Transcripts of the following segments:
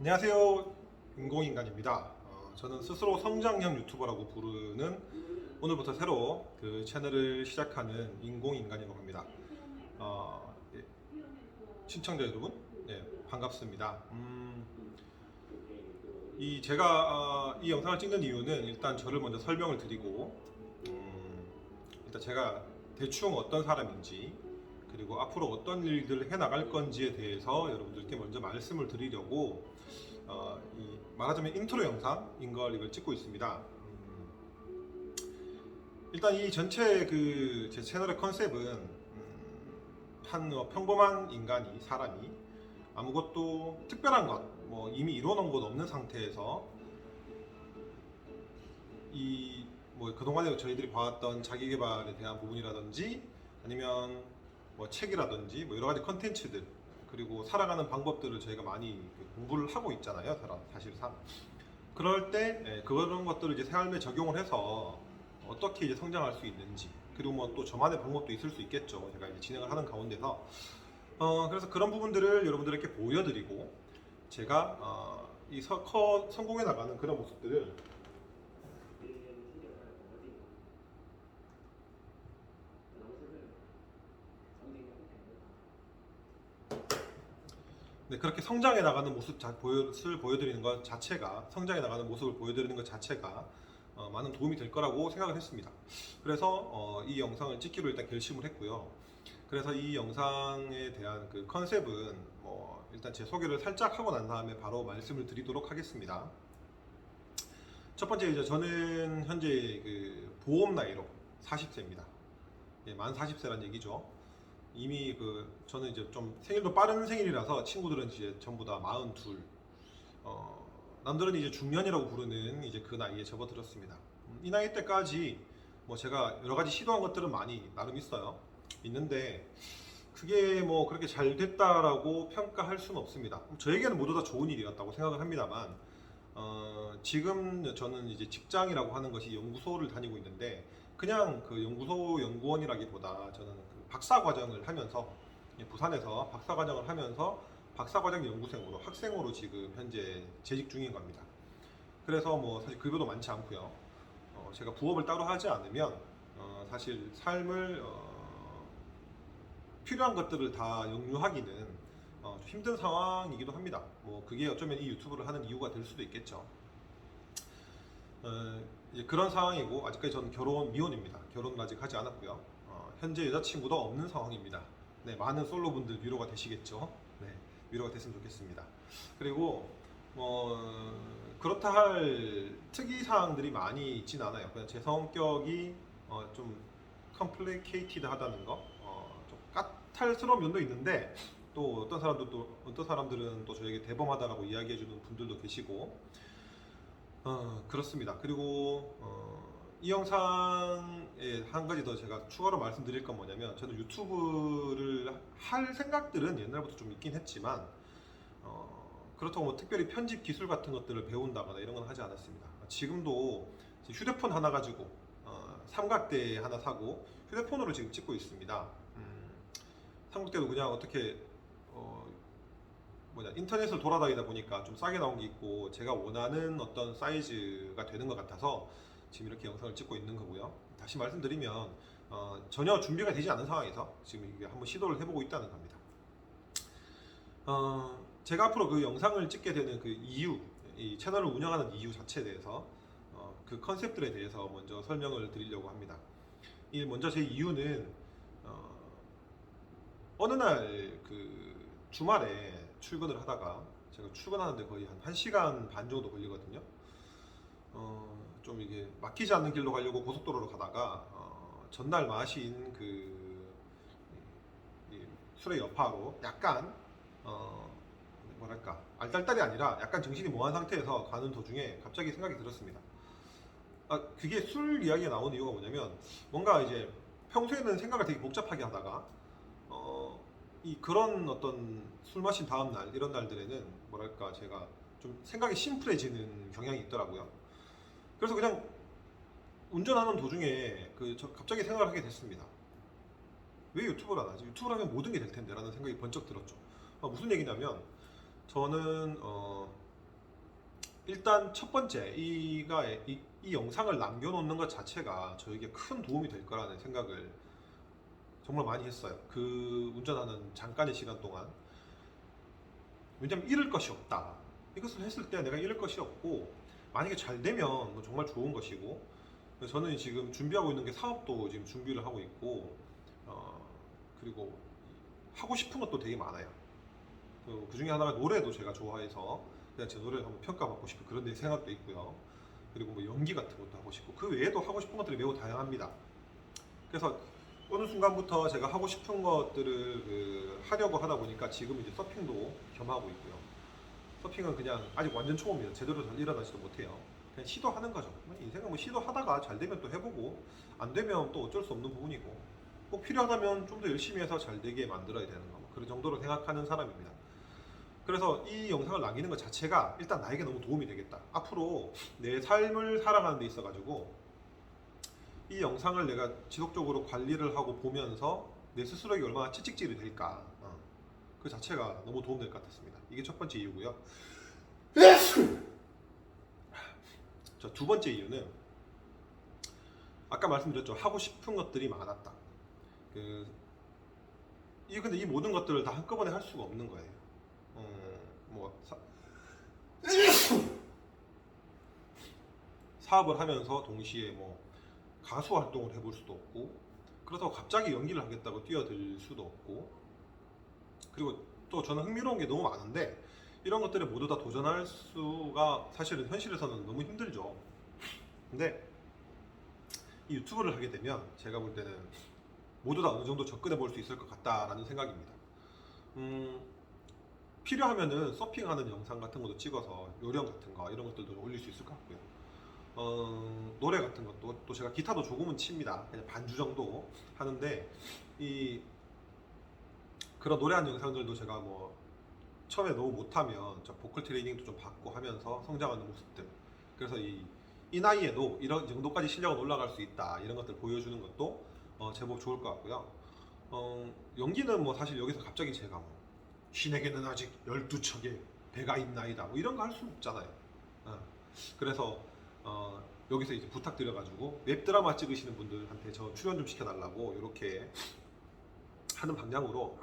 안녕하세요. 인공인간입니다. 저는 스스로 성장형 유튜버라고 부르는 오늘부터 새로 그 채널을 시작하는 인공인간이라고 합니다. 예, 시청자 여러분, 반갑습니다. 제가 이 영상을 찍는 이유는 일단 저를 먼저 설명을 드리고, 일단 제가 대충 어떤 사람인지, 그리고 앞으로 어떤 일들을 해 나갈 건지에 대해서 여러분들께 먼저 말씀을 드리려고 말하자면 인트로 영상인 걸 이걸 찍고 있습니다. 일단 이 전체 그 제 채널의 컨셉은 한 평범한 인간이 사람이 아무것도 특별한 것, 뭐 이미 이뤄놓은 것 없는 상태에서 이 뭐 그동안에 저희들이 봐왔던 자기 개발에 대한 부분이라든지 아니면 뭐 책이라든지 뭐 여러 가지 컨텐츠들 그리고 살아가는 방법들을 저희가 많이 공부를 하고 있잖아요, 사실상. 그럴 때 그런 것들을 이제 삶에 적용을 해서 어떻게 이제 성장할 수 있는지, 그리고 뭐 또 저만의 방법도 있을 수 있겠죠. 제가 이제 진행을 하는 가운데서 그래서 그런 부분들을 여러분들에게 보여드리고, 제가 성공해 나가는 그런 모습들을 그렇게 성장해 나가는 모습을 보여드리는 것 자체가, 성장해 나가는 모습을 보여드리는 것 자체가 많은 도움이 될 거라고 생각을 했습니다. 그래서 이 영상을 찍기로 일단 결심을 했고요. 그래서 이 영상에 대한 그 컨셉은 일단 제 소개를 살짝 하고 난 다음에 바로 말씀을 드리도록 하겠습니다. 첫 번째, 이제 저는 현재 그 보험 나이로 40세입니다. 만 40세란 얘기죠. 이미 저는 이제 좀 생일도 빠른 생일이라서 친구들은 이제 전부 다 42. 남들은 이제 중년이라고 부르는 이제 그 나이에 접어들었습니다. 이 나이 때까지 뭐 제가 여러 가지 시도한 것들은 많이 나름 있는데 그게 뭐 그렇게 잘 됐다라고 평가할 수는 없습니다. 저에게는 모두 다 좋은 일이었다고 생각을 합니다만, 지금 저는 이제 직장이라고 하는 것이 연구소를 다니고 있는데, 그냥 그 연구소 연구원이라기보다 저는 그 박사 과정을 하면서, 부산에서 박사 과정을 하면서 박사 과정 연구생으로, 학생으로 지금 현재 재직 중인 겁니다. 그래서 뭐 사실 급여도 많지 않고요. 제가 부업을 따로 하지 않으면 사실 삶을 필요한 것들을 다 영유하기는 좀 힘든 상황이기도 합니다. 뭐 그게 어쩌면 이 유튜브를 하는 이유가 될 수도 있겠죠. 이제 그런 상황이고, 아직까지 저는 미혼입니다. 결혼을 아직 하지 않았고요. 현재 여자친구도 없는 상황입니다. 네, 많은 솔로분들 위로가 되시겠죠. 네, 위로가 됐으면 좋겠습니다. 그리고 그렇다 할 특이 사항들이 많이 있진 않아요. 그냥 제 성격이 좀 컴플리케이티드하다는 거, 좀 까탈스러운 면도 있는데, 또 어떤 사람들은 또 저에게 대범하다라고 이야기해주는 분들도 계시고, 그렇습니다. 그리고 이 영상에 한 가지 더 제가 추가로 말씀드릴 건 뭐냐면, 저는 유튜브를 할 생각들은 옛날부터 좀 있긴 했지만 그렇다고 뭐 특별히 편집 기술 같은 것들을 배운다거나 이런 건 하지 않았습니다. 지금도 휴대폰 하나 가지고 삼각대 하나 사고 휴대폰으로 지금 찍고 있습니다. 삼각대도 그냥 어떻게 인터넷을 돌아다니다 보니까 좀 싸게 나온 게 있고 제가 원하는 어떤 사이즈가 되는 것 같아서 지금 이렇게 영상을 찍고 있는 거고요. 다시 말씀드리면 전혀 준비가 되지 않은 상황에서 지금 이게 한번 시도를 해보고 있다는 겁니다. 제가 앞으로 그 영상을 찍게 되는 그 이유, 이 채널을 운영하는 이유 자체에 대해서 그 컨셉들에 대해서 먼저 설명을 드리려고 합니다. 먼저 제 이유는 어느 날 그 주말에 출근을 하다가, 제가 출근하는데 거의 한 1시간 반 정도 걸리거든요. 좀 이게 막히지 않는 길로 가려고 고속도로로 가다가 전날 마신 이 술의 여파로 약간 뭐랄까 알딸딸이 아니라 약간 정신이 몽한 상태에서 가는 도중에 갑자기 생각이 들었습니다. 그게 술 이야기가 나오는 이유가 뭐냐면, 뭔가 이제 평소에는 생각을 되게 복잡하게 하다가 그런 어떤 술 마신 다음 날, 이런 날들에는 뭐랄까 제가 좀 생각이 심플해지는 경향이 있더라고요. 그래서 그냥 운전하는 도중에 갑자기 생각을 하게 됐습니다. 왜 유튜브를 안 하지? 유튜브를 하면 모든 게 될 텐데 라는 생각이 번쩍 들었죠. 무슨 얘기냐면, 저는 일단 첫 번째 이 영상을 남겨놓는 것 자체가 저에게 큰 도움이 될 거라는 생각을 정말 많이 했어요. 그 운전하는 잠깐의 시간 동안. 왜냐면 잃을 것이 없다. 이것을 했을 때 내가 잃을 것이 없고 만약에 잘 되면 뭐 정말 좋은 것이고, 저는 지금 준비하고 있는 게 사업도 지금 준비를 하고 있고, 그리고 하고 싶은 것도 되게 많아요. 그 중에 하나가 노래도 제가 좋아해서 그냥 제 노래를 한번 평가받고 싶은 그런 내 생각도 있고요. 그리고 뭐 연기 같은 것도 하고 싶고, 그 외에도 하고 싶은 것들이 매우 다양합니다. 그래서 어느 순간부터 제가 하고 싶은 것들을 하려고 하다 보니까 지금 이제 서핑도 겸하고 있고요. 서핑은 그냥 아직 완전 초보입니다. 제대로 잘 일어나지도 못해요. 그냥 시도하는 거죠. 인생은 뭐 시도하다가 잘 되면 또 해보고, 안 되면 또 어쩔 수 없는 부분이고, 꼭 필요하다면 좀 더 열심히 해서 잘 되게 만들어야 되는 거, 그런 정도로 생각하는 사람입니다. 그래서 이 영상을 남기는 것 자체가 일단 나에게 너무 도움이 되겠다. 앞으로 내 삶을 살아가는 데 있어가지고 이 영상을 내가 지속적으로 관리를 하고 보면서 내 스스로에게 얼마나 채찍질이 될까, 그 자체가 너무 도움될 것 같았습니다. 이게 첫 번째 이유고요. 자, 두 번째 이유는 아까 말씀드렸죠. 하고 싶은 것들이 많았다. 근데 이 모든 것들을 다 한꺼번에 할 수가 없는 거예요. 뭐 사업을 하면서 동시에 뭐 가수 활동을 해볼 수도 없고, 그렇다고 갑자기 연기를 하겠다고 뛰어들 수도 없고, 그리고 또 저는 흥미로운 게 너무 많은데 이런 것들을 모두 다 도전할 수가 사실은 현실에서는 너무 힘들죠. 근데 이 유튜브를 하게 되면 제가 볼 때는 모두 다 어느 정도 접근해 볼 수 있을 것 같다라는 생각입니다. 필요하면은 서핑하는 영상 같은 것도 찍어서 요령 같은 거 이런 것들도 올릴 수 있을 것 같고요. 노래 같은 것도 또 제가 기타도 조금은 칩니다. 그냥 반주 정도 하는데 이 그런 노래하는 영상들도 제가 뭐 처음에 너무 못하면 저 보컬 트레이닝도 좀 받고 하면서 성장하는 모습들, 그래서 이 나이에도 이런 정도까지 실력은 올라갈 수 있다, 이런 것들 보여주는 것도 제법 좋을 것 같고요. 연기는 뭐 사실 여기서 갑자기 제가 뭐 신에게는 아직 12척의 배가 있나이다 뭐 이런 거 할 수는 없잖아요. 그래서 여기서 이제 부탁드려가지고 웹드라마 찍으시는 분들한테 저 출연 좀 시켜달라고 이렇게 하는 방향으로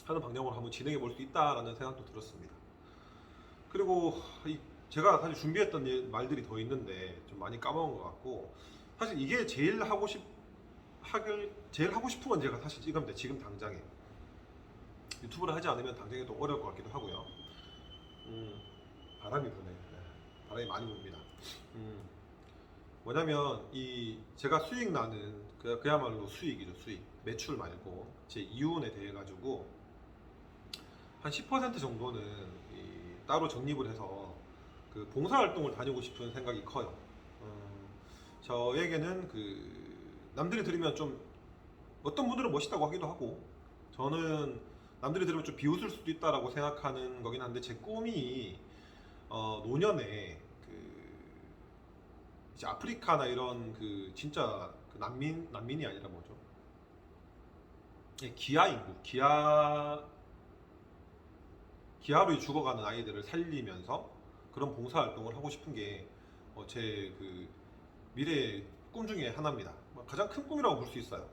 한번 진행해 볼 수 있다라는 생각도 들었습니다. 그리고 제가 사실 준비했던 말들이 더 있는데 좀 많이 까먹은 것 같고, 사실 이게 제일 하고 싶은 건 제가 사실 이겁니다. 지금 당장에 유튜브를 하지 않으면 당장에 또 어려울 것 같기도 하고요. 바람이 부네. 바람이 많이 붑니다. 뭐냐면 제가 수익 나는 그야말로 수익이죠. 수익, 매출 말고 제 이윤에 대해 가지고 한 10% 정도는 따로 적립을 해서 그 봉사활동을 다니고 싶은 생각이 커요. 저에게는 남들이 들으면 좀 어떤 분들은 멋있다고 하기도 하고, 저는 남들이 들으면 좀 비웃을 수도 있다라고 생각하는 거긴 한데, 제 꿈이 노년에 이제 아프리카나 이런 진짜 난민이 아니라 뭐죠? 기아 인구, 기아로 죽어가는 아이들을 살리면서 그런 봉사활동을 하고 싶은 게 제 미래의 꿈 중에 하나입니다. 가장 큰 꿈이라고 볼 수 있어요.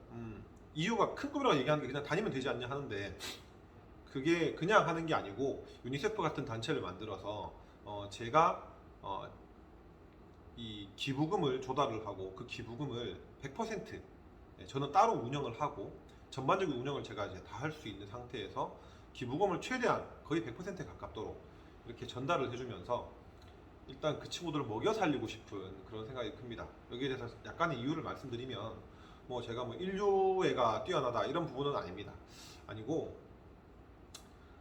이유가 큰 꿈이라고 얘기하는 게 그냥 다니면 되지 않냐 하는데, 그게 그냥 하는 게 아니고 유니세프 같은 단체를 만들어서 제가 이 기부금을 조달을 하고 그 기부금을 100% 저는 따로 운영을 하고 전반적인 운영을 제가 이제 다 할 수 있는 상태에서 기부금을 최대한 거의 100%에 가깝도록 이렇게 전달을 해주면서 일단 그 친구들을 먹여 살리고 싶은 그런 생각이 큽니다. 여기에 대해서 약간의 이유를 말씀드리면, 뭐 제가 뭐 인류애가 뛰어나다 이런 부분은 아닙니다. 아니고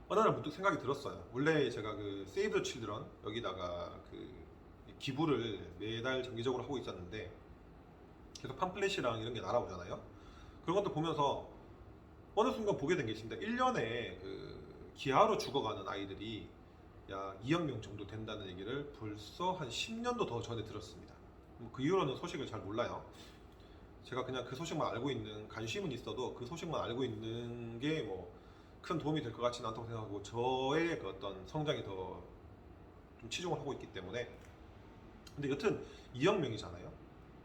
어느 날 문득 생각이 들었어요. 원래 제가 세이브 더 칠드런 여기다가 기부를 매달 정기적으로 하고 있었는데 계속 팜플렛이랑 이런 게 날아오잖아요. 그런 것도 보면서 어느 순간 보게 된 게 있습니다. 1년에 기아로 죽어가는 아이들이 약 2억 명 정도 된다는 얘기를 벌써 한 10년도 더 전에 들었습니다. 그 이후로는 소식을 잘 몰라요. 제가 그냥 그 소식만 알고 있는, 관심은 있어도 그 소식만 알고 있는 게 뭐 큰 도움이 될 것 같지는 않다고 생각하고, 저의 어떤 성장이 더 좀 좀 치중을 하고 있기 때문에. 근데 여튼 2억 명이잖아요.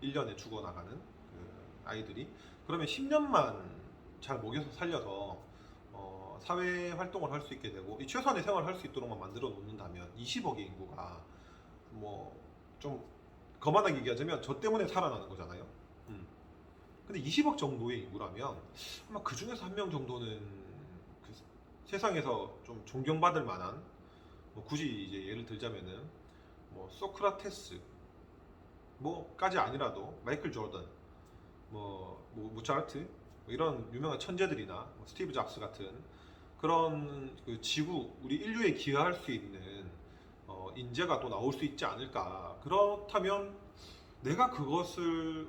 1년에 죽어나가는 그 아이들이. 그러면 10년만 잘 먹여서 살려서 사회 활동을 할 수 있게 되고 이 최소한의 생활을 할 수 있도록만 만들어 놓는다면 20억의 인구가 뭐 좀 거만하게 얘기하자면 저 때문에 살아나는 거잖아요. 근데 20억 정도의 인구라면 아마 그 중에서 한 명 정도는 그 세상에서 좀 존경받을 만한 뭐 굳이 이제 예를 들자면은 뭐 소크라테스 뭐까지 아니라도 마이클 조던 뭐 모차르트 뭐 이런 유명한 천재들이나 뭐 스티브 잡스 같은 그런 그 지구 우리 인류에 기여할 수 있는 인재가 또 나올 수 있지 않을까. 그렇다면 내가 그것을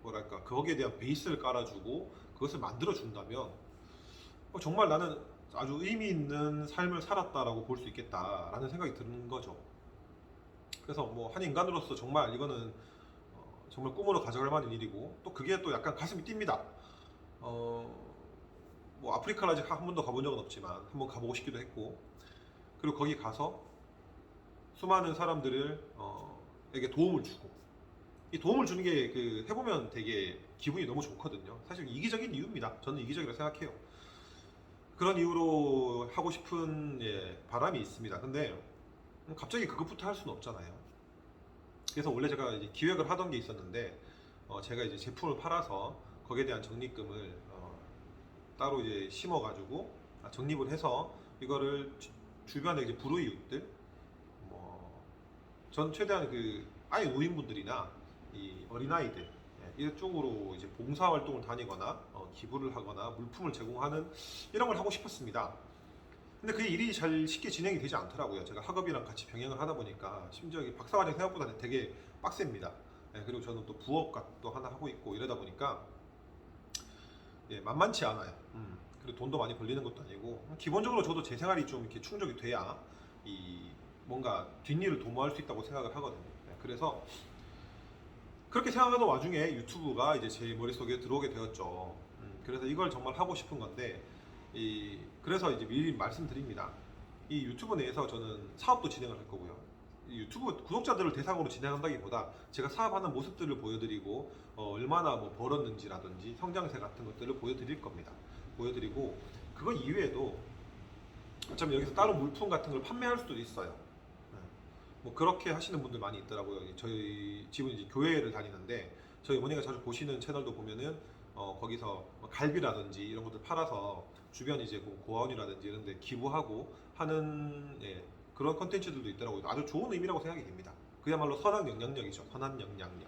뭐랄까 거기에 대한 베이스를 깔아주고 그것을 만들어 준다면 정말 나는 아주 의미 있는 삶을 살았다라고 볼 수 있겠다라는 생각이 드는 거죠. 그래서 뭐 한 인간으로서 정말 이거는 정말 꿈으로 가져갈 만한 일이고 또 그게 또 약간 가슴이 뜁니다. 뭐 아프리카를 아직 한 번도 가본 적은 없지만 한번 가보고 싶기도 했고 그리고 거기 가서 수많은 사람들을 에게 도움을 주고 이 도움을 주는 게 그 해보면 되게 기분이 너무 좋거든요. 사실 이기적인 이유입니다. 저는 이기적이라고 생각해요. 그런 이유로 하고 싶은 바람이 있습니다. 근데 갑자기 그것부터 할 수는 없잖아요. 그래서 원래 제가 이제 기획을 하던 게 있었는데 제가 이제 제품을 팔아서 거기에 대한 적립금을 따로 이제 심어가지고 적립을 해서 이거를 주변에 이제 불우이웃들 전 최대한 그 아이 노인분들이나 이 어린아이들 이쪽으로 이제 봉사활동을 다니거나 기부를 하거나 물품을 제공하는 이런 걸 하고 싶었습니다. 근데 그 일이 잘 쉽게 진행이 되지 않더라고요. 제가 학업이랑 같이 병행을 하다 보니까 심지어 박사과정 생각보다 되게 빡셉니다. 그리고 저는 또 부업도 하나 하고 있고 이러다 보니까 만만치 않아요. 그리고 돈도 많이 벌리는 것도 아니고 기본적으로 저도 제 생활이 좀 이렇게 충족이 돼야 이 뭔가 뒷일을 도모할 수 있다고 생각을 하거든요. 그래서 그렇게 생각하던 와중에 유튜브가 이제 제 머릿속에 들어오게 되었죠. 그래서 이걸 정말 하고 싶은 건데 그래서 이제 미리 말씀드립니다. 이 유튜브 내에서 저는 사업도 진행을 할 거고요. 이 유튜브 구독자들을 대상으로 진행한다기보다 제가 사업하는 모습들을 보여드리고 얼마나 뭐 벌었는지라든지 성장세 같은 것들을 보여드릴 겁니다. 보여드리고 그거 이외에도 어쩌면 여기서 따로 물품 같은 걸 판매할 수도 있어요. 뭐 그렇게 하시는 분들 많이 있더라고요. 저희 집은 이제 교회를 다니는데 저희 어머니가 자주 보시는 채널도 보면은 거기서 갈비라든지 이런 것들 팔아서 주변 이제 고아원이라든지 이런 데 기부하고 하는 그런 컨텐츠들도 있더라고요. 아주 좋은 의미라고 생각이 됩니다. 그야말로 선한 영향력이죠. 선한 영향력.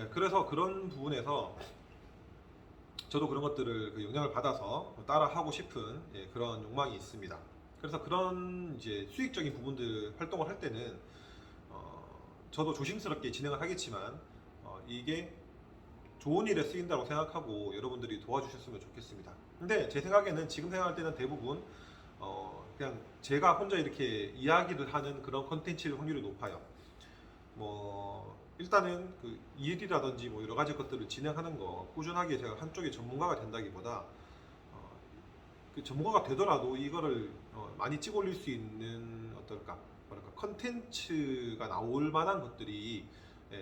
그래서 그런 부분에서 저도 그런 것들을 그 영향을 받아서 따라 하고 싶은 그런 욕망이 있습니다. 그래서 그런 이제 수익적인 부분들 활동을 할 때는 저도 조심스럽게 진행을 하겠지만 이게 좋은 일에 쓰인다고 생각하고 여러분들이 도와주셨으면 좋겠습니다. 근데 제 생각에는 지금 생각할 때는 대부분 그냥 제가 혼자 이렇게 이야기를 하는 그런 컨텐츠일 확률이 높아요. 뭐 일단은 그 일이라든지 뭐 여러 가지 것들을 진행하는 거 꾸준하게 제가 한쪽에 전문가가 된다기보다 그 전문가가 되더라도 이거를 많이 찍어 올릴 수 있는 어떨까 뭐랄까 컨텐츠가 나올 만한 것들이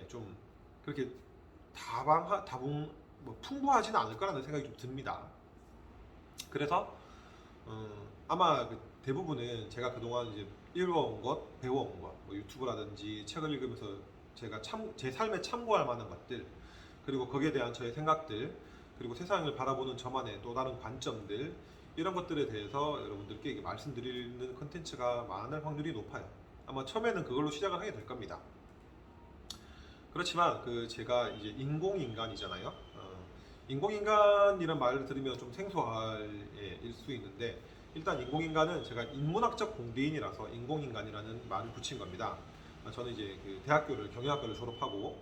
좀 그렇게 다분 뭐 풍부하지는 않을 거라는 생각이 좀 듭니다. 그래서 아마 그 대부분은 제가 그동안 이제 읽어온 것, 배워온 것, 뭐 유튜브라든지 책을 읽으면서 제가 제 삶에 참고할 만한 것들, 그리고 거기에 대한 저의 생각들, 그리고 세상을 바라보는 저만의 또 다른 관점들 이런 것들에 대해서 여러분들께 말씀드리는 컨텐츠가 많을 확률이 높아요. 아마 처음에는 그걸로 시작을 하게 될 겁니다. 그렇지만 그 제가 이제 인공인간이잖아요. 인공인간이란 말을 들으면 좀 생소할 일 수 있는데 일단 인공인간은 제가 인문학적 공대인이라서 인공인간이라는 말을 붙인 겁니다. 저는 이제 그 대학교를 경영학과를 졸업하고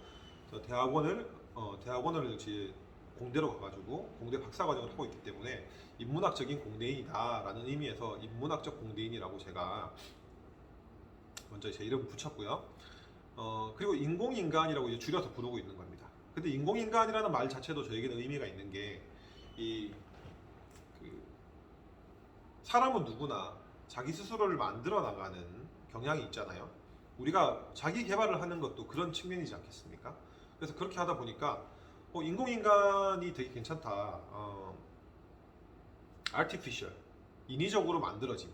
대학원을 이제 공대로 가가지고 공대 박사과정을 하고 있기 때문에 인문학적인 공대인이다라는 의미에서 인문학적 공대인이라고 제가 먼저 제 이름을 붙였고요. 그리고 인공인간이라고 이제 줄여서 부르고 있는 겁니다. 근데 인공인간이라는 말 자체도 저에게는 의미가 있는 게 사람은 누구나 자기 스스로를 만들어 나가는 경향이 있잖아요. 우리가 자기 개발을 하는 것도 그런 측면이지 않겠습니까? 그래서 그렇게 하다 보니까 인공인간이 되게 괜찮다. artificial, 인위적으로 만들어진.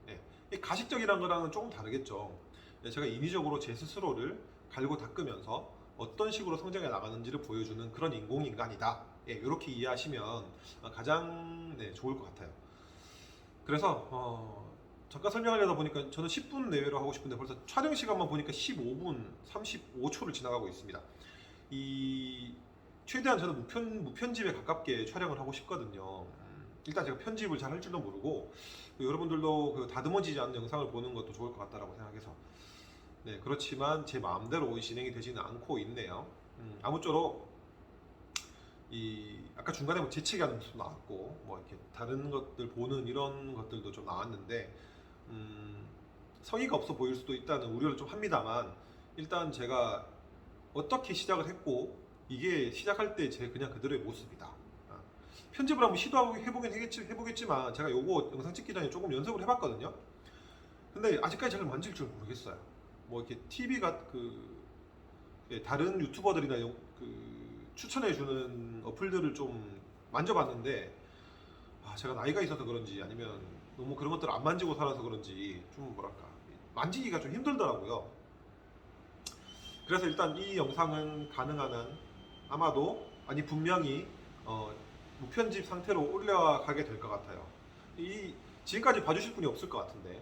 예. 이 가식적이라는 거랑은 조금 다르겠죠. 예, 제가 인위적으로 제 스스로를 갈고 닦으면서 어떤 식으로 성장해 나가는지를 보여주는 그런 인공인간이다. 예, 이렇게 이해하시면 가장 좋을 것 같아요. 그래서 잠깐 설명하려다 보니까 저는 10분 내외로 하고 싶은데 벌써 촬영 시간만 보니까 15분 35초를 지나가고 있습니다. 이 최대한 저는 무편집에 가깝게 촬영을 하고 싶거든요. 일단 제가 편집을 잘 할 줄도 모르고 여러분들도 그 다듬어지지 않는 영상을 보는 것도 좋을 것 같다라고 생각해서 네, 그렇지만 제 마음대로 진행이 되지는 않고 있네요. 아무쪼록 아까 중간에 뭐 재채기하는 모습 나왔고 뭐 이렇게 다른 것들 보는 이런 것들도 좀 나왔는데 성의가 없어 보일 수도 있다는 우려를 좀 합니다만 일단 제가 어떻게 시작을 했고 이게 시작할 때 제 그냥 그대로의 모습이다. 편집을 한번 시도해보긴 해보겠지만 제가 요거 영상 찍기 전에 조금 연습을 해봤거든요. 근데 아직까지 잘 만질 줄 모르겠어요. 뭐 이렇게 TV가 다른 유튜버들이나 추천해주는 어플들을 좀 만져봤는데 제가 나이가 있어서 그런지 아니면 너무 그런 것들을 안 만지고 살아서 그런지 좀 뭐랄까 만지기가 좀 힘들더라고요. 그래서 일단 이 영상은 가능한 한 아마도 분명히 무편집 상태로 올라가게 될 것 같아요. 지금까지 봐주실 분이 없을 것 같은데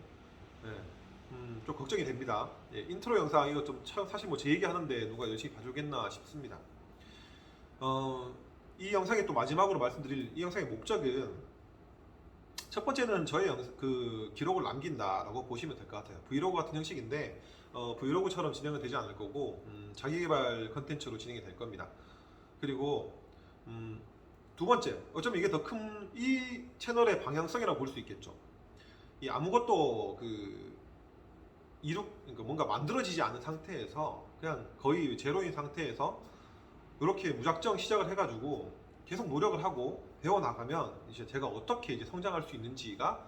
좀 걱정이 됩니다. 예, 인트로 영상 이거 좀 사실 뭐 제 얘기 하는데 누가 열심히 봐주겠나 싶습니다. 이 영상의 또 마지막으로 말씀드릴 이 영상의 목적은 첫 번째는 저의 기록을 남긴다라고 보시면 될 것 같아요. 브이로그 같은 형식인데 브이로그처럼 진행은 되지 않을 거고 자기개발 컨텐츠로 진행이 될 겁니다. 그리고 두 번째, 어쩌면 이게 더 큰 이 채널의 방향성이라고 볼 수 있겠죠. 아무것도 그러니까 뭔가 만들어지지 않은 상태에서 그냥 거의 제로인 상태에서 이렇게 무작정 시작을 해가지고 계속 노력을 하고 배워나가면 이제 제가 어떻게 이제 성장할 수 있는지가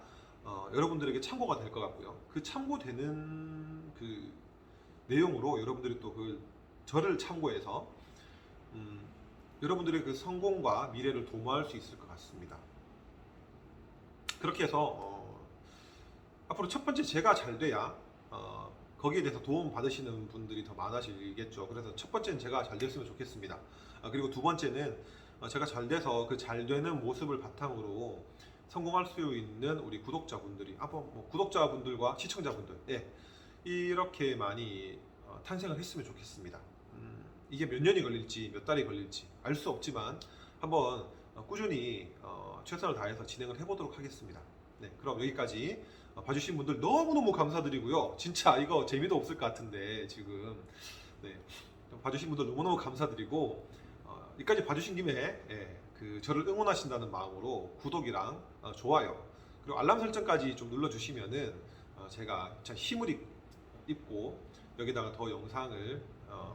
여러분들에게 참고가 될 것 같고요. 그 참고되는 그 내용으로 여러분들이 또 저를 참고해서 여러분들의 그 성공과 미래를 도모할 수 있을 것 같습니다. 그렇게 해서 앞으로 첫 번째 제가 잘 돼야 거기에 대해서 도움 받으시는 분들이 더 많아지겠죠. 그래서 첫 번째는 제가 잘 됐으면 좋겠습니다. 그리고 두 번째는 제가 잘 돼서 그 잘 되는 모습을 바탕으로 성공할 수 있는 우리 구독자분들이 뭐 구독자분들과 시청자분들 이렇게 많이 탄생을 했으면 좋겠습니다. 이게 몇 년이 걸릴지 몇 달이 걸릴지 알 수 없지만 한번 꾸준히 최선을 다해서 진행을 해보도록 하겠습니다. 네, 그럼 여기까지 봐주신 분들 너무너무 감사드리고요. 진짜 이거 재미도 없을 것 같은데 지금 봐주신 분들 너무너무 감사드리고 여기까지 봐주신 김에 저를 응원하신다는 마음으로 구독이랑 좋아요 그리고 알람 설정까지 좀 눌러주시면은 제가 진짜 힘을 입고 여기다가 더 영상을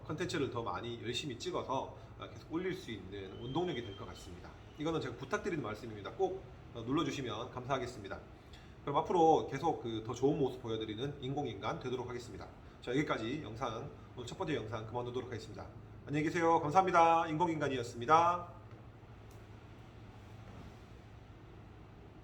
컨텐츠를 더 많이 열심히 찍어서 계속 올릴 수 있는 원동력이 될 것 같습니다. 이거는 제가 부탁드리는 말씀입니다. 꼭 눌러주시면 감사하겠습니다. 그럼 앞으로 계속 더 좋은 모습 보여드리는 인공인간 되도록 하겠습니다. 자, 여기까지 오늘 첫 번째 영상 그만두도록 하겠습니다. 안녕히 계세요. 감사합니다. 인공인간이었습니다.